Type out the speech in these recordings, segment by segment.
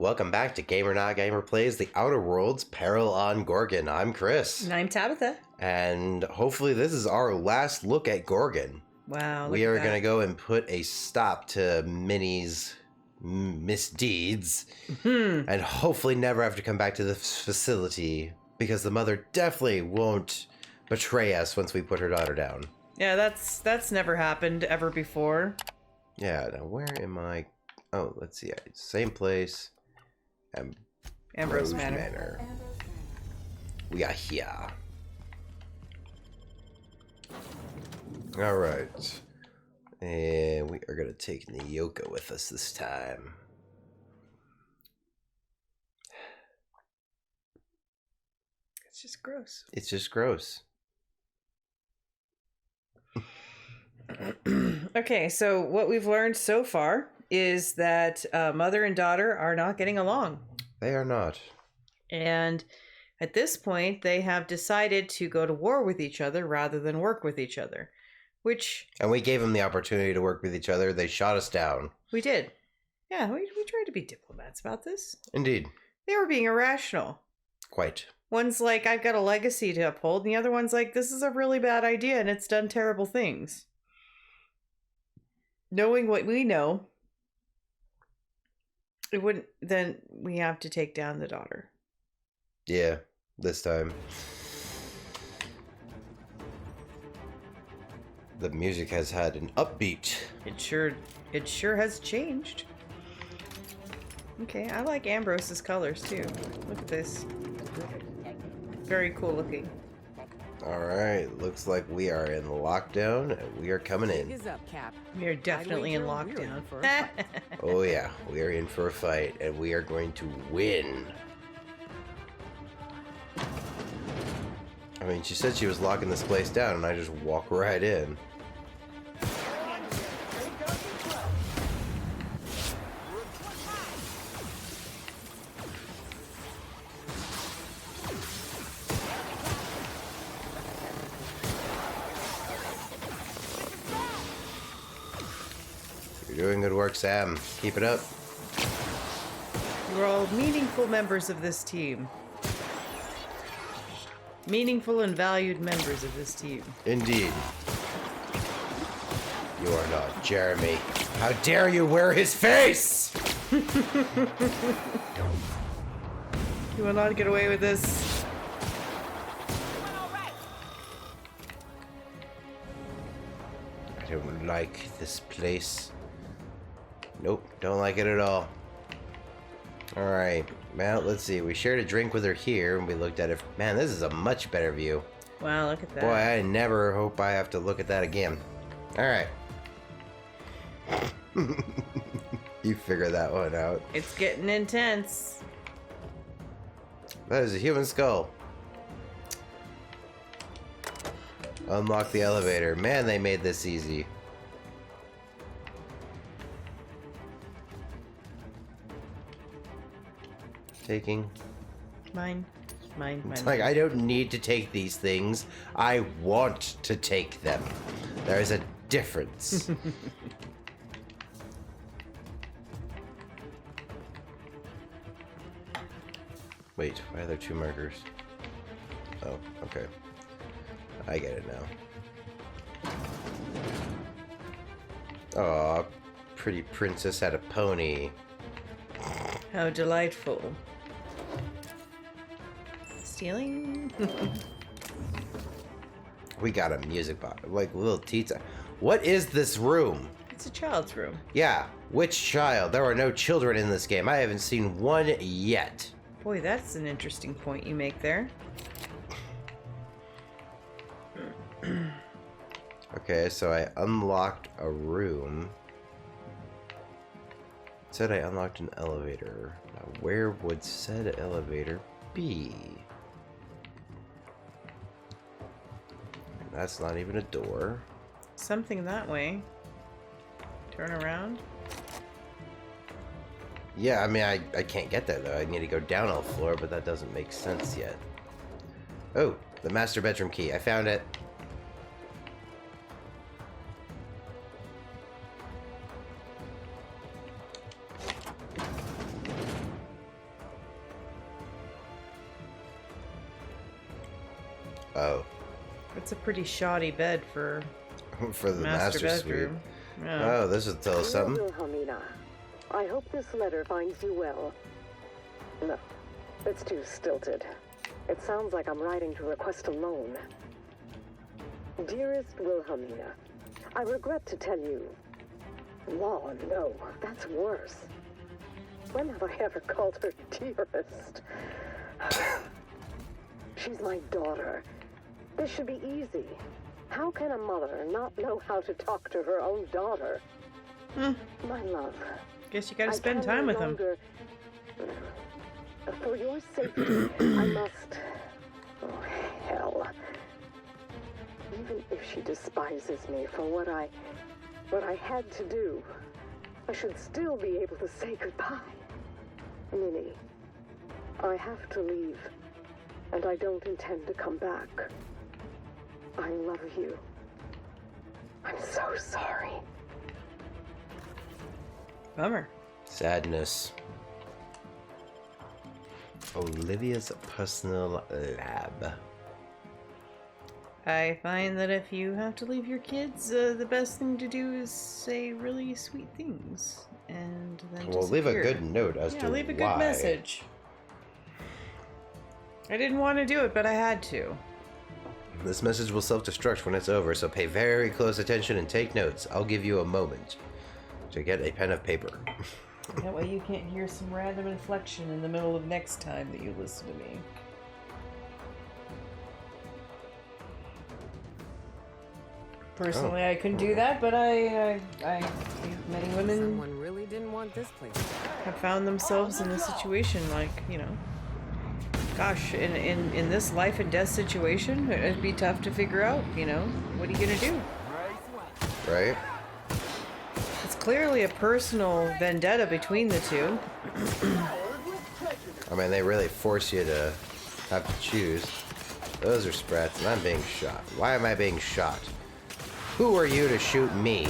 Welcome back to Gamer Not Gamer Plays The Outer Worlds Peril on Gorgon. I'm Chris. And I'm Tabitha. And hopefully this is our last look at Gorgon. Wow. We are going to go and put a stop to Minnie's misdeeds. And hopefully never have to come back to this facility, because the mother definitely won't betray us once we put her daughter down. Yeah, that's never happened ever before. Yeah, now where am I? Oh, let's see. Same place. Ambrose Manor. We are here. Alright. And we are going to take Nyoka with us this time. It's just gross. It's just gross. Okay, so what we've learned so far is that mother and daughter are not getting along. They are not. And at this point, they have decided to go to war with each other rather than work with each other. And we gave them the opportunity to work with each other. They shot us down. We did. Yeah, we tried to be diplomats about this. Indeed. They were being irrational. Quite. One's like, I've got a legacy to uphold, and the other one's like, this is a really bad idea and it's done terrible things. Knowing what we know, then we have to take down the daughter. Yeah, this time. The music has had an upbeat. It sure has changed. Okay, I like Ambrose's colors too. Look at this. Very cool looking. Alright, looks like we are in lockdown and we are coming in. Is up, Cap. We are definitely in lockdown. Oh yeah, we are in for a fight and we are going to win. I mean, she said she was locking this place down and I just walk right in. You're doing good work, Sam. Keep it up. You're all meaningful members of this team. Meaningful and valued members of this team. Indeed. You are not Jeremy. How dare you wear his face? You will not get away with this. I don't like this place. Nope, don't like it at all. Alright, well, let's see. We shared a drink with her here, and we looked at it. Man, this is a much better view. Wow, look at that. Boy, I never hope I have to look at that again. Alright. You figure that one out. It's getting intense. That is a human skull. Unlock the elevator. Man, they made this easy. Taking. Mine. It's like, I don't need to take these things. I want to take them. There is a difference. Wait, why are there two markers? Oh, okay. I get it now. Aw, pretty princess had a pony. How delightful. Stealing? We got a music box, like little teats. What is this room? It's a child's room. Yeah, which child? There are no children in this game. I haven't seen one yet. Boy, that's an interesting point you make there. Okay, so I unlocked a room. It said I unlocked an elevator. Now, where would said elevator be? And that's not even a door. Something that way. Turn around. Yeah, I mean, I can't get there, though. I need to go down a floor, but that doesn't make sense yet. Oh, the master bedroom key. I found it. Oh. It's a pretty shoddy bed for For the master master suite. bedroom. Yeah. Oh, this will tell us something. Wilhelmina, I hope this letter finds you well. No, it's too stilted. It sounds like I'm writing to request a loan. Dearest Wilhelmina, I regret to tell you. Law, no, that's worse. When have I ever called her dearest? She's my daughter. This should be easy. How can a mother not know how to talk to her own daughter? My love. Guess you gotta spend time with him. For your safety, I must... Oh, hell. Even if she despises me for what I had to do, I should still be able to say goodbye. Minnie, I have to leave, and I don't intend to come back. I love you. I'm so sorry. Bummer. Sadness. Olivia's personal lab. I find that if you have to leave your kids, the best thing to do is say really sweet things, and then Well, leave a disappear. good note as to leave a why. good message. I didn't want to do it, but I had to. This message will self-destruct when it's over, so pay very close attention and take notes. I'll give you a moment to get a pen of paper. That way you can't hear some random inflection in the middle of next time that you listen to me. Personally, I couldn't do that, but I many women Someone really didn't want this place. have found themselves in a situation like, you know, gosh, in this life and death situation, it'd be tough to figure out, you know, what are you gonna do? Right? It's clearly a personal vendetta between the two. I mean, they really force you to have to choose. Those are sprats, and I'm being shot. Why am I being shot? Who are you to shoot me?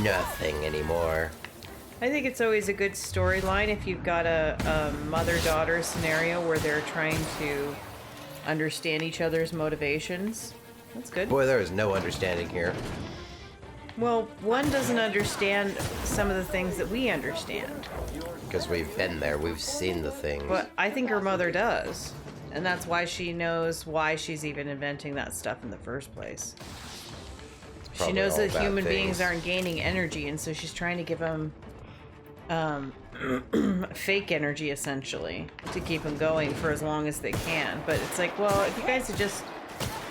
Nothing anymore. I think it's always a good storyline if you've got a mother-daughter scenario where they're trying to understand each other's motivations. That's good. Boy, there is no understanding here. Well, one doesn't understand some of the things that we understand. Because we've been there, we've seen the things. But I think her mother does. And that's why she knows why she's even inventing that stuff in the first place. She Probably knows all that bad human beings things. aren't gaining energy, and so she's trying to give them fake energy, essentially, to keep them going for as long as they can. But it's like, well, if you guys had just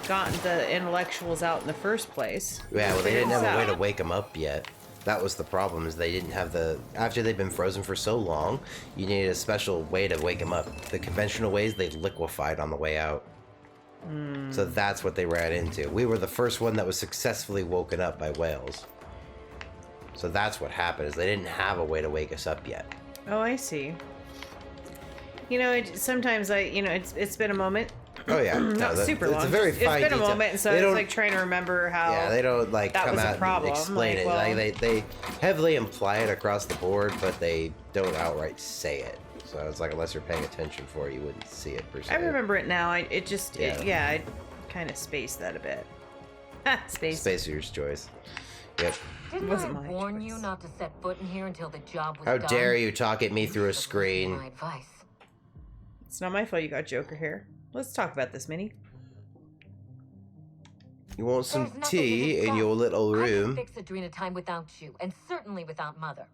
gotten the intellectuals out in the first place. Yeah, well, they didn't have a way to out. wake them up yet. That was the problem, is they didn't have the... After they've been frozen for so long, you needed a special way to wake them up. The conventional ways, they liquefied on the way out. So that's what they ran into. We were the first one that was successfully woken up by whales. So that's what happened, is they didn't have a way to wake us up yet. Oh, I see. You know, sometimes it's been a moment. Oh yeah, Not super long. It's a very It's fine been a detail. moment, and so They it's don't- like trying to remember how. Yeah, they don't like that come was a out problem. and explain Like, it. well- Like they heavily imply it across the board, but they don't outright say it. So it's like, unless you're paying attention for it, you wouldn't see it per se. I remember it now. I kind of spaced that a bit. Space. Spacer's choice. Yep. Didn't wasn't I my warn choice. you not to set foot in here until the job was How done? dare you talk at me through a Listen to screen? My advice. It's not my fault you got Joker hair. Let's talk about this, Minnie. You want There's some nothing to tea in discuss. your little I room? can fix Adrena time without you, and certainly without Mother.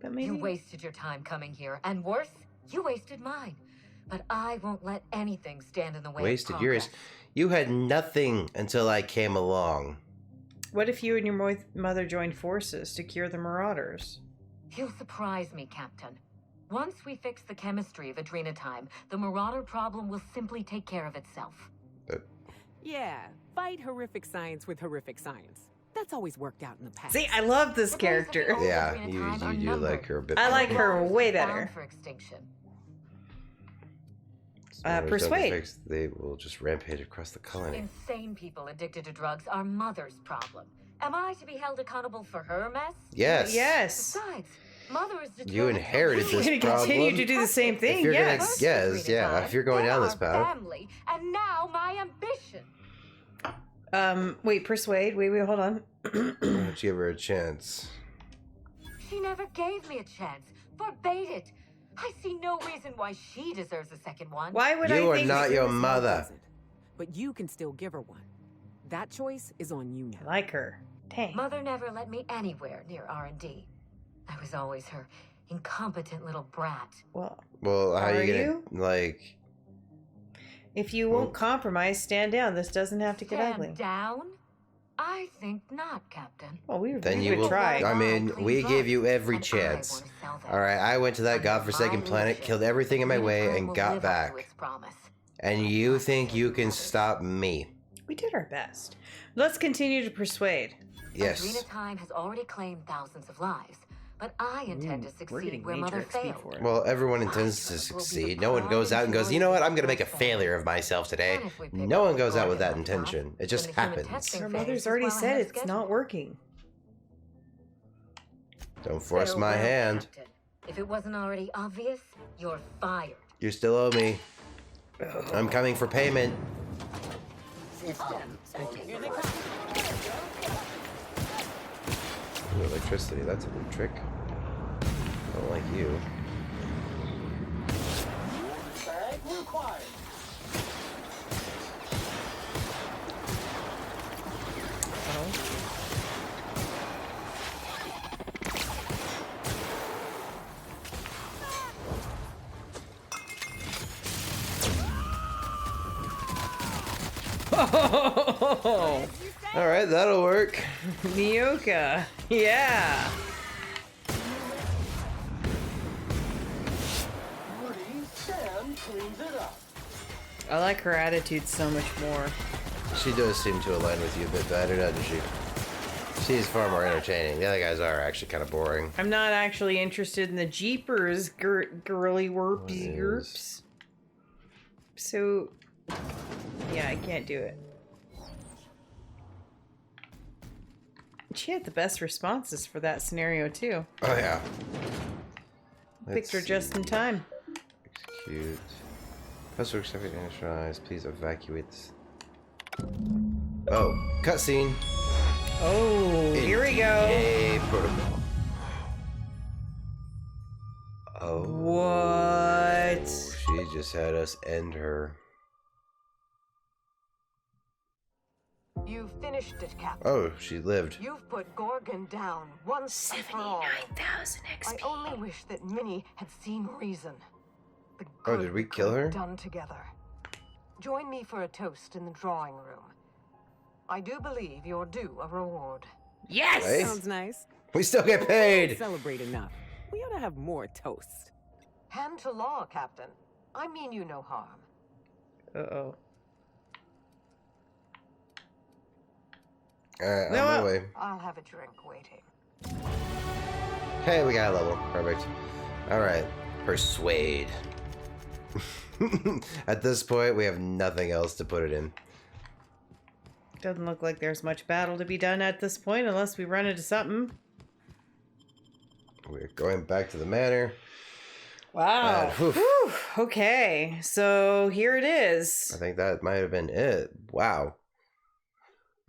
But maybe. You wasted your time coming here, and worse, you wasted mine. But I won't let anything stand in the way Wasted of yours. progress. You had nothing until I came along. What if you and your mother joined forces to cure the Marauders? You'll surprise me, Captain. Once we fix the chemistry of Adrena time, the Marauder problem will simply take care of itself. Yeah, fight horrific science with horrific science. That's always worked out in the past. See, I love this The days of character. the old Yeah, Adrena you time are do numbered. like her a bit I more. like her way Bound better. for extinction. Spoilers don't Persuade. get fixed, they will just rampage across the colony. Insane people addicted to drugs are Mother's problem. Am I to be held accountable for her mess? Yes. Yes. Besides, Mother is determined You inherited We're this gonna problem. continue to do the same If thing, you're yes. gonna, yes, yeah. If you're going down this path, Family, and now my ambition. Wait, persuade. Wait, hold on. why don't you give her a chance? She never gave me a chance. Forbade it. I see no reason why she deserves a second one. Why would I You are think not your Miss Love mother. doesn't, but you can still give her one. That choice is on you I now. like her? Dang. Mother never let me anywhere near R&D. I was always her incompetent little brat. Well, Well, how Are you gonna you? like? if you won't compromise, stand down. This doesn't have to get Stand ugly. down? I think not, Captain. Well, we Then you would will. try. I mean, we gave you every And I chance. want to sell them. All right, I went to that Under godforsaken my planet, leadership, killed everything in my way, Untitled and will got live up to back. its promise. And you think you can stop me? We did our best. Let's continue to persuade. Yes. Adrena Time has already claimed thousands of lives, but I intend to We're succeed getting where major Mother XP failed. for it. Well, everyone intends to succeed. No one goes out and goes, you know what, I'm going to make a failure of myself today. And if we pick No up one the goes out with Gorgon that laptop, intention. It just then the human happens. testing Our phase mother's is already well ahead said of it's schedule. not working. Don't force my Farewell, hand. Captain. If it wasn't already obvious, you're fired. You still owe me. I'm coming for payment. Ooh, electricity, that's a new trick. I don't like you. Oh, Alright, that'll work. Mioka. Yeah. I like her attitude so much more. She does seem to align with you a bit better, doesn't she? She's far more entertaining. The other guys are actually kind of boring. I'm not actually interested in the Jeepers girly warpy What is? groups. So, yeah, I can't do it. She had the best responses for that scenario, too. Oh, yeah. Picked her just in time. Execute. Press to accept it initialized. Please evacuate this. Oh, cutscene. Oh, here we go. A protocol. Oh. What? She just had us end her. You've finished it, Captain. Oh, she lived. You've put Gorgon down once and for all. 79,000 I XP. only wish that Minnie had seen reason. The Oh, good did we we kill could have her? Done together. Join me for a toast in the drawing room. I do believe you're due a reward. Yes! Hey. Sounds nice. We still get paid. Celebrate enough. We ought to have more toast. Hand to law, Captain. I mean you no harm. Uh-oh. Alright, No, on my way. I'll have a drink waiting. Hey, we got a level. Perfect. Alright. Persuade. At this point, we have nothing else to put it in. Doesn't look like there's much battle to be done at this point unless we run into something. We're going back to the manor. Wow. And, whew. Whew. Okay, so here it I is. think that might have been it. Wow.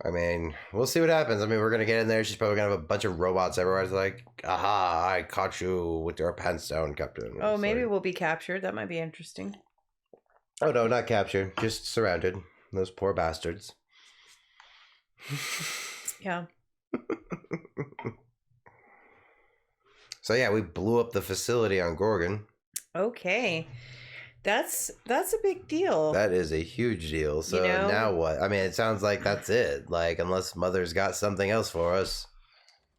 I mean, we'll see what happens. I mean, we're gonna get in there. She's probably gonna have a bunch of robots everywhere. It's like, aha, I caught you with your pants down, Captain. Oh, It's maybe like, we'll be captured. That might be interesting. oh no, not captured. Just surrounded. Those poor bastards. Yeah. So yeah, we blew up the facility on Gorgon. Okay. That's a big deal. That is a huge deal. So You know- now what? I mean, it sounds like that's it. Like, unless Mother's got something else for us.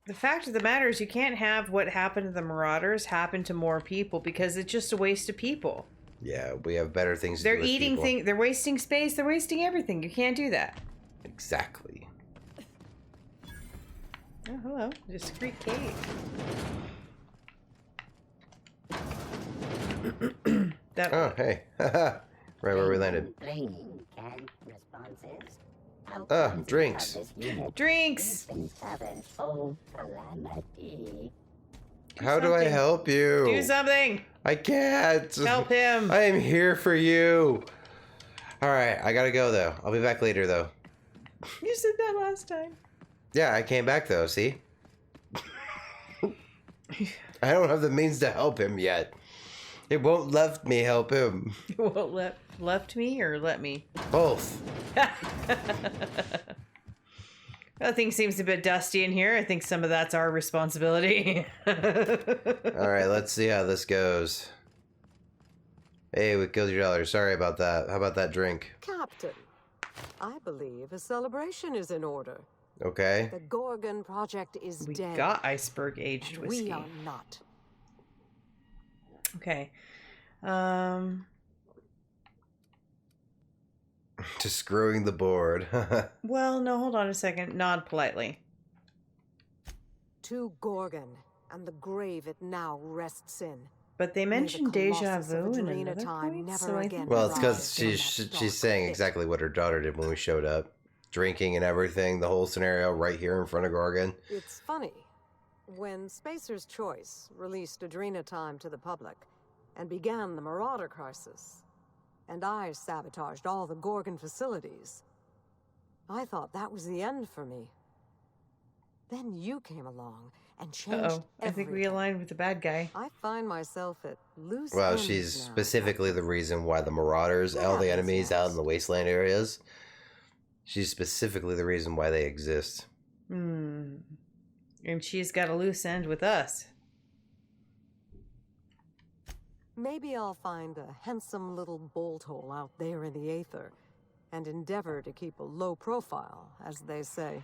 The fact of the matter is you can't have what happened to the Marauders happen to more people because it's just a waste of people. Yeah, we have better things to They're do with eating people. things, they're wasting space, they're wasting everything. You can't do that. Exactly. Oh, hello. Discreet cave. That Oh, hey. right where we landed. Training and responses. Drinks. Drinks! Have an old calamity. How do I help you? Do something. I can't. Help him. I am here for you. All right, I gotta go though. I'll be back later though. You said that last time. Yeah, I came back though. See, I don't have the means to help him yet. It won't let me help him. It won't left me or let me? Both. That thing seems a bit dusty in here. I think some of that's our responsibility. All right, let's see how this goes. Hey, we killed your dollar. Sorry about that. How about that drink? Captain, I believe a celebration is in order. Okay. The Gorgon project is We dead. got iceberg aged whiskey. We are not. Okay. Just screwing the board. Well, no, hold on a second. Nod politely. To Gorgon and the grave it now rests in. But they May the mentioned deja Colossus of vu in Adrena another time point, never so I again think Well, it's because rise from that she's dark saying pit. exactly what her daughter did when we showed up. Drinking and everything, the whole scenario right here in front of Gorgon. It's funny. When Spacer's Choice released Adrena Time to the public and began the Marauder crisis, and I sabotaged all the Gorgon facilities, I thought that was the end for me. Then you came along and changed Uh-oh. I think we everything. aligned with the bad guy. I find myself at loose Well, ends she's now. specifically the reason why the Marauders, all the happens enemies out in next? the wasteland areas, she's specifically the reason why they exist. Hmm. And she's got a loose end with us. Maybe I'll find a handsome little bolt hole out there in the aether and endeavor to keep a low profile, as they say.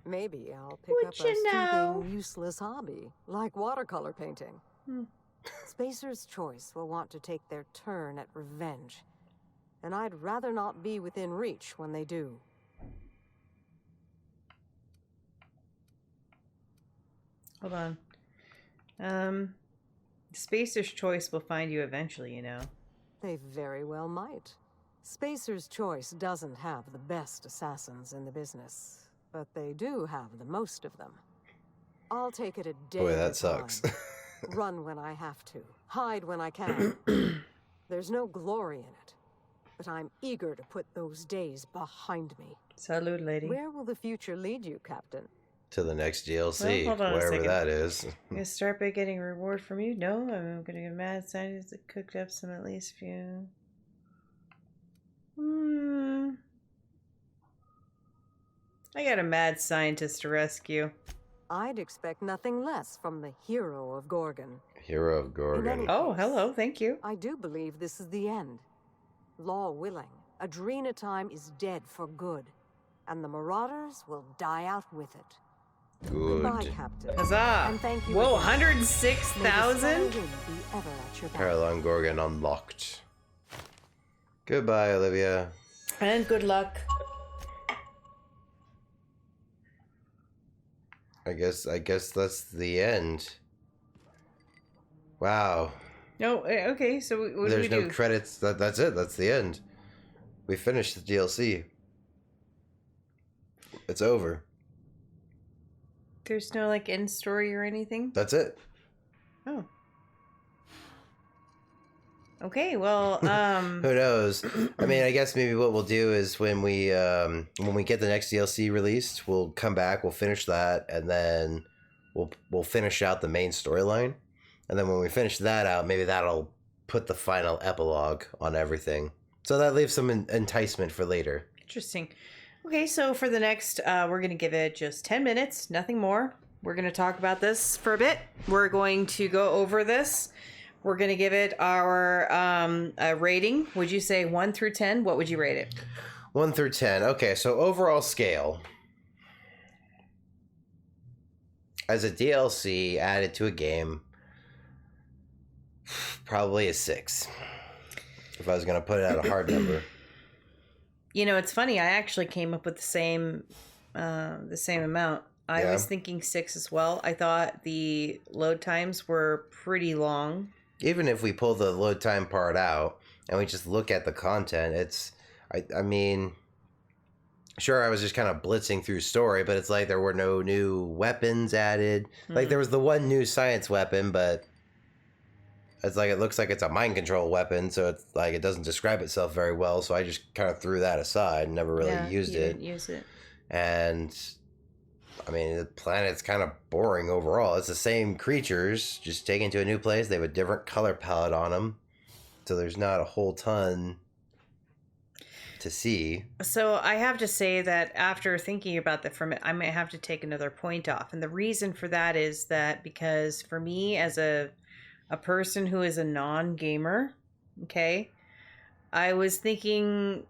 Maybe I'll pick Would up a you know? soothing, useless hobby, like watercolor painting. Spacer's Choice will want to take their turn at revenge, and I'd rather not be within reach when they do. Hold on. Spacer's Choice will find you eventually, you know. They very well might. Spacer's Choice doesn't have the best assassins in the business, but they do have the most of them. I'll take it a day Boy, at that a sucks. time. Run when I have to, hide when I can. There's no glory in it, but I'm eager to put those days behind me. Salute, lady. Where will the future lead you, Captain? To the next DLC, Well, hold on a wherever second. that is. I'm gonna start by getting a reward from you. No, I'm gonna get mad scientist that cooked up some at least few. I got a mad scientist to rescue. I'd expect nothing less from the hero of Gorgon. Hero of Gorgon. Oh, hello, thank you. I do believe this is the end. Law willing, Adrena Time is dead for good, and the Marauders will die out with it. Goodbye, Good. Captain. Huzzah! And thank you Whoa, again. May the 106,000? stellar wind be ever at your back. Peril On Gorgon unlocked. Goodbye, Olivia. And good luck. I guess that's the end. Wow. No, okay, so what do we There's no do? credits. That's it. That's the end. We finished the DLC. It's over. There's no, like, end story or anything? That's it. Oh. Okay, well, Who knows? I mean, I guess maybe what we'll do is when we get the next DLC released, we'll come back, we'll finish that, and then we'll finish out the main storyline. And then when we finish that out, maybe that'll put the final epilogue on everything. So that leaves some enticement for later. interesting. Okay, so for the next, we're going to give it just 10 minutes, nothing more. We're going to talk about this for a bit. We're going to go over this. We're going to give it our rating. Would you say 1 through 10? What would you rate it? 1 through 10. Okay, so overall scale. As a DLC added to a game, probably a 6. If I was going to put it at a hard number. You know, it's funny. I actually came up with the same amount. I Yeah. was thinking 6 as well. I thought the load times were pretty long. Even if we pull the load time part out and we just look at the content, I mean, sure, I was just kind of blitzing through story, but it's like there were no new weapons added. Like there was the one new science weapon, but it's like it looks like it's a mind control weapon, so it's like it doesn't describe itself very well. So I just kind of threw that aside and never really used it. Didn't use it. And I mean, the planet's kind of boring overall. It's the same creatures, just taken to a new place. They have a different color palette on them, so there's not a whole ton to see. So I have to say that after thinking about that from it, I may have to take another point off, and the reason for that is that because for me as a person who is a non-gamer, okay, I was thinking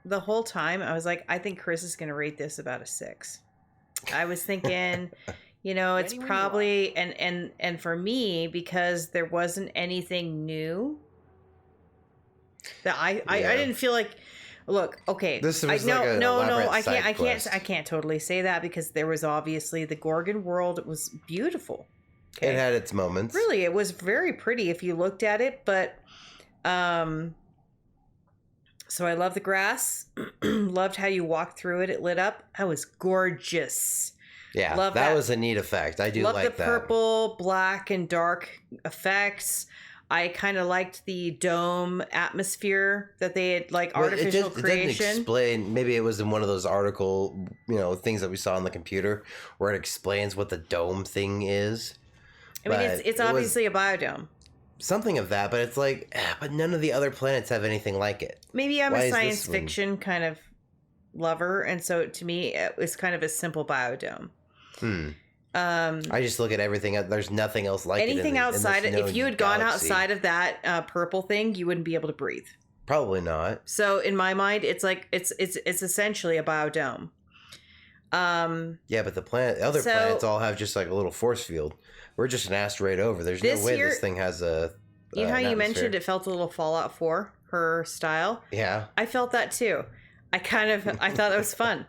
the whole time, I was like, I think Chris is going to rate this about a 6. I was thinking, it's probably, and for me, because there wasn't anything new that I didn't feel like, look, okay, This was no, like an no, elaborate I side quest. can't totally say that because there was obviously the Gorgon world. It was beautiful. Okay. It had its moments. Really, it was very pretty if you looked at it, but so I love the grass. Loved how you walked through it. It lit up. That was gorgeous. Yeah, Love that that. was a neat effect. I do Love like the that. purple, black, and dark effects. I kind of liked the dome atmosphere that they had, like Well, artificial it didn't creation. explain. Maybe it was in one of those article, things that we saw on the computer where it explains what the dome thing is. I mean, But it's it was obviously a biodome. something of that, but it's like, but none of the other planets have anything like it. Maybe I'm Why a is science this one- fiction kind of lover, and so to me, it was kind of a simple biodome. I just look at everything. There's nothing else like Anything it. outside, if you had gone galaxy. outside of that purple thing, you wouldn't be able to breathe. Probably not. So in my mind, it's like it's essentially a biodome. Yeah, but the other So- planets all have just like a little force field. We're just an asteroid over. There's no This way year- this thing has a. You know how an you atmosphere. mentioned it felt a little Fallout 4, her style? Yeah, I felt that too. I thought that was fun.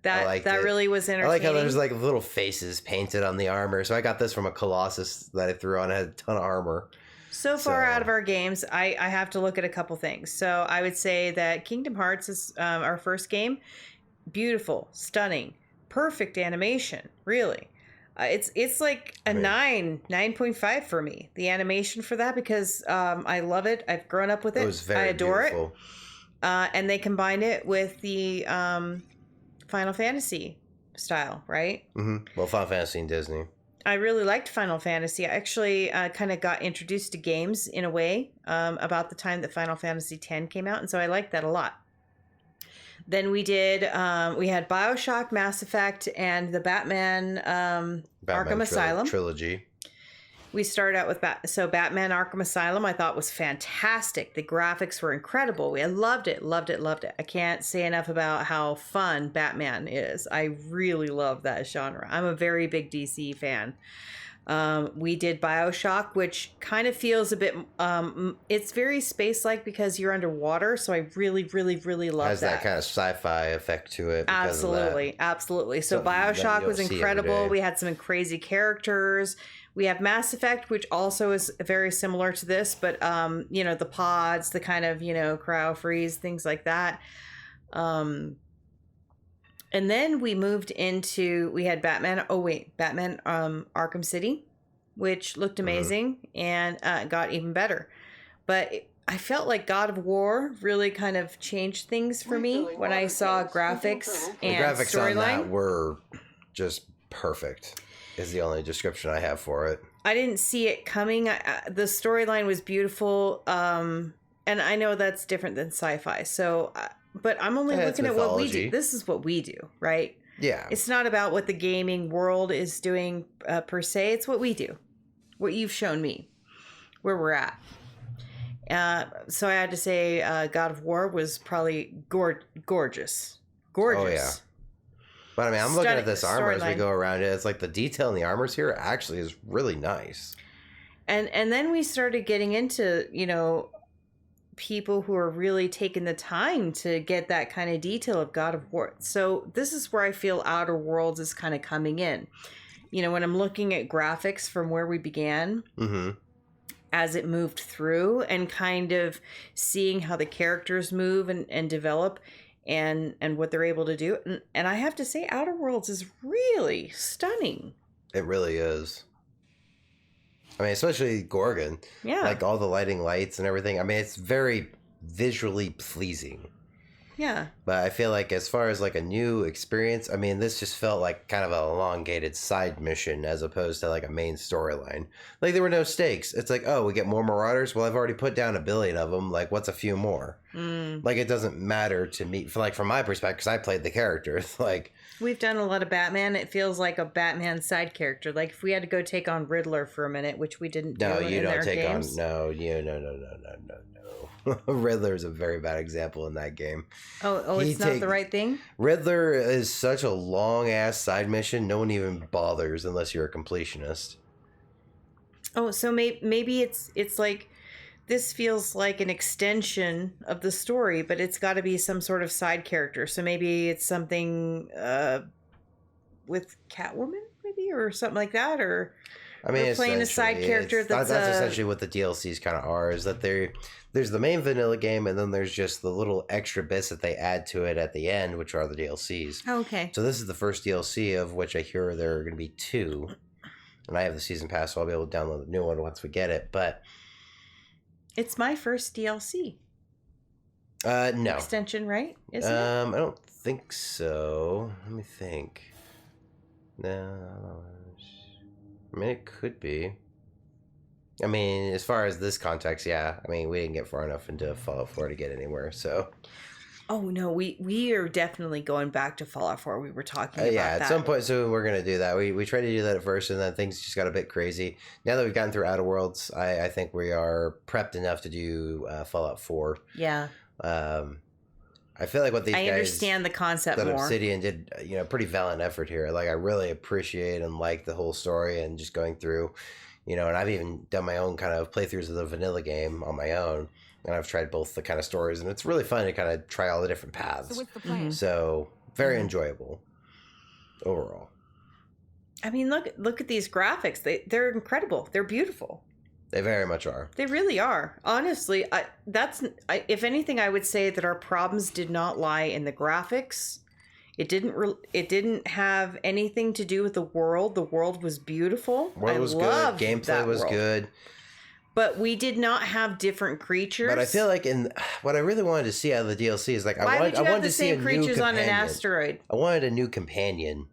I liked That it. really was I entertaining. like how there's like little faces painted on the armor. So I got this from a Colossus that I threw on. It had a ton of armor. So far So- out of our games, I have to look at a couple things. So I would say that Kingdom Hearts is our first game. Beautiful, stunning, perfect animation, really. It's like a 9.5 for me. The animation for that, because I love it. I've grown up with it. It was very I adore beautiful. it. And they combined it with the Final Fantasy style, right? Well, Final Fantasy and Disney. I really liked Final Fantasy. I actually kind of got introduced to games in a way about the time that Final Fantasy X came out, and so I liked that a lot. Then we had Bioshock, Mass Effect, and the Batman Arkham Asylum. trilogy. We started out with Batman Arkham Asylum. I thought was fantastic. The graphics were incredible. I loved it. I can't say enough about how fun Batman is. I really love that genre. I'm a very big DC fan. We did Bioshock, which kind of feels a bit. It's very space-like because you're underwater. So I really, really, really love Has that kind of sci-fi effect to it. because of that. Absolutely. So Something that you Bioshock don't was see every incredible. day. We had some crazy characters. We have Mass Effect, which also is very similar to this, but the pods, the kind of cryo freeze, things like that. And then we moved into we had Batman Arkham City, which looked amazing and got even better. But I felt like God of War really kind of changed things for me when I saw graphics The and graphics on that storyline. were just perfect. Is the only description I have for it. I didn't see it coming. The storyline was beautiful, and I know that's different than sci-fi. So, but I'm only Yeah, it's looking at what we mythology. do. This is what we do, right? Yeah. It's not about what the gaming world is doing per se. It's what we do, what you've shown me, where we're at. So I had to say, God of War was probably gorgeous. Oh, yeah. But I mean, I'm looking at this armor as we storyline. go around it. It's like the detail in the armors here actually is really nice. And then we started getting into, people who are really taking the time to get that kind of detail of God of War. So this is where I feel Outer Worlds is kind of coming in. When I'm looking at graphics from where we began, as it moved through and kind of seeing how the characters move and develop, and what they're able to do. And I have to say, Outer Worlds is really stunning. It really is. I mean, especially Gorgon. Yeah. Like all the lighting lights and everything. I mean, it's very visually pleasing. Yeah. But I feel like as far as like a new experience, I mean, this just felt like kind of an elongated side mission as opposed to like a main storyline. Like there were no stakes. It's like, oh, we get more Marauders. Well, I've already put down 1 billion of them. Like, what's a few more? Like, it doesn't matter to me. From my perspective, because I played the character. It's like, we've done a lot of Batman. It feels like a Batman side character. Like if we had to go take on Riddler for a minute, which we didn't do in their games. No. Riddler's a very bad example in that game. Oh, it's not the right thing? Riddler is such a long-ass side mission, no one even bothers unless you're a completionist. Oh, so maybe it's like, this feels like an extension of the story, but it's got to be some sort of side character. So maybe it's something with Catwoman, maybe, or something like that, or... I mean, we're playing a side character that's essentially what the DLCs kind of are, is that there's the main vanilla game, and then there's just the little extra bits that they add to it at the end, which are the DLCs. Oh, okay. So this is the first DLC, of which I hear there are going to be 2. And I have the season pass, so I'll be able to download the new one once we get it. But it's my first DLC. No. Extension, right? Isn't it? I don't think so. Let me think. No. I mean, it could be. I mean, as far as this context, yeah. I mean, we didn't get far enough into Fallout 4 to get anywhere, so... Oh, no, we are definitely going back to Fallout 4. We were talking about that. Yeah, at some point soon we're going to do that. We tried to do that at first, and then things just got a bit crazy. Now that we've gotten through Outer Worlds, I think we are prepped enough to do Fallout 4. Yeah. I feel like what these guys... I understand the concept that more. Obsidian did, pretty valiant effort here. Like, I really appreciate and like the whole story and just going through, and I've even done my own kind of playthroughs of the vanilla game on my own. And I've tried both the kind of stories, and it's really fun to kind of try all the different paths. So what's the plan? So very enjoyable overall. I mean, look at these graphics. They're incredible. They're beautiful. They very much are. They really are. Honestly, if anything, I would say that our problems did not lie in the graphics. It didn't have anything to do with the world. The world was beautiful. World was good. Gameplay was good. But we did not have different creatures. But I feel like what I really wanted to see out of the DLC is like I wanted to see a new creatures on an asteroid. I wanted a new companion.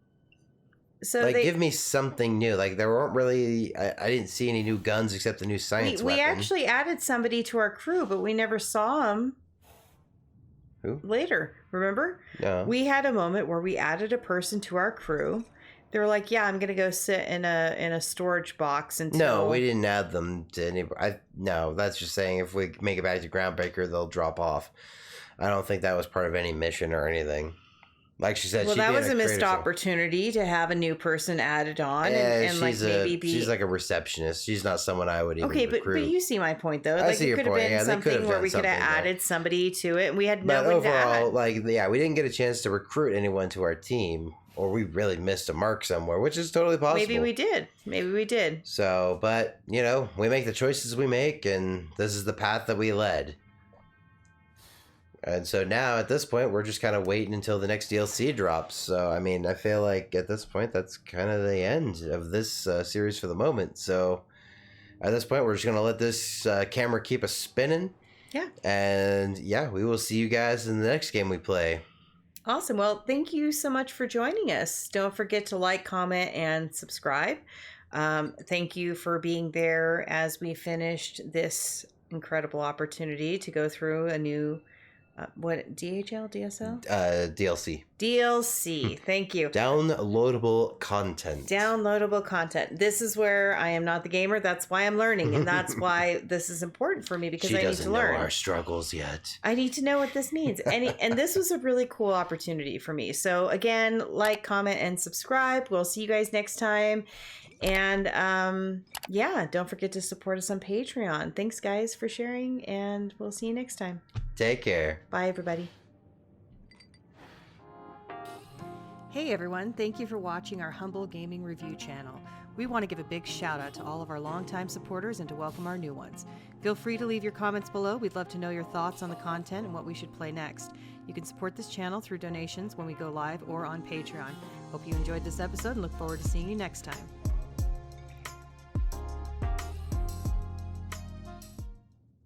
So like give me something new. Like there weren't really I didn't see any new guns except the new science weapon. We actually added somebody to our crew, but we never saw him. Who? Later, remember? No. We had a moment where we added a person to our crew. They were like, "Yeah, I'm gonna go sit in a storage box until." No, we didn't add them to any. No, that's just saying if we make it back to Groundbreaker, they'll drop off. I don't think that was part of any mission or anything. Like she said, well, that was a missed opportunity to have a new person added on, and like maybe be. She's like a receptionist. She's not someone I would even. Okay, recruit. but you see my point though. I Like see it your could have point. been something where we could have added somebody to it, and we had no one to add. Overall, we didn't get a chance to recruit anyone to our team. Or we really missed a mark somewhere, which is totally possible. Maybe we did. So, but, we make the choices we make, and this is the path that we led. And so now, at this point, we're just kind of waiting until the next DLC drops. So, I mean, I feel like at this point, that's kind of the end of this series for the moment. So, at this point, we're just going to let this camera keep us spinning. Yeah. And, we will see you guys in the next game we play. Awesome. Well, thank you so much for joining us. Don't forget to like, comment, and subscribe. Thank you for being there as we finished this incredible opportunity to go through a new, DHL, DSL? DLC. DLC. Thank you. Downloadable content. Downloadable content. This is where I am not the gamer. That's why I'm learning. And that's why this is important for me because I need to learn. She doesn't know our struggles yet. I need to know what this means. And this was a really cool opportunity for me. So again, like, comment, and subscribe. We'll see you guys next time. And don't forget to support us on Patreon. Thanks, guys, for sharing. And we'll see you next time. Take care. Bye, everybody. Hey everyone, thank you for watching our humble gaming review channel. We want to give a big shout out to all of our longtime supporters and to welcome our new ones. Feel free to leave your comments below. We'd love to know your thoughts on the content and what we should play next. You can support this channel through donations when we go live or on Patreon. Hope you enjoyed this episode and look forward to seeing you next time.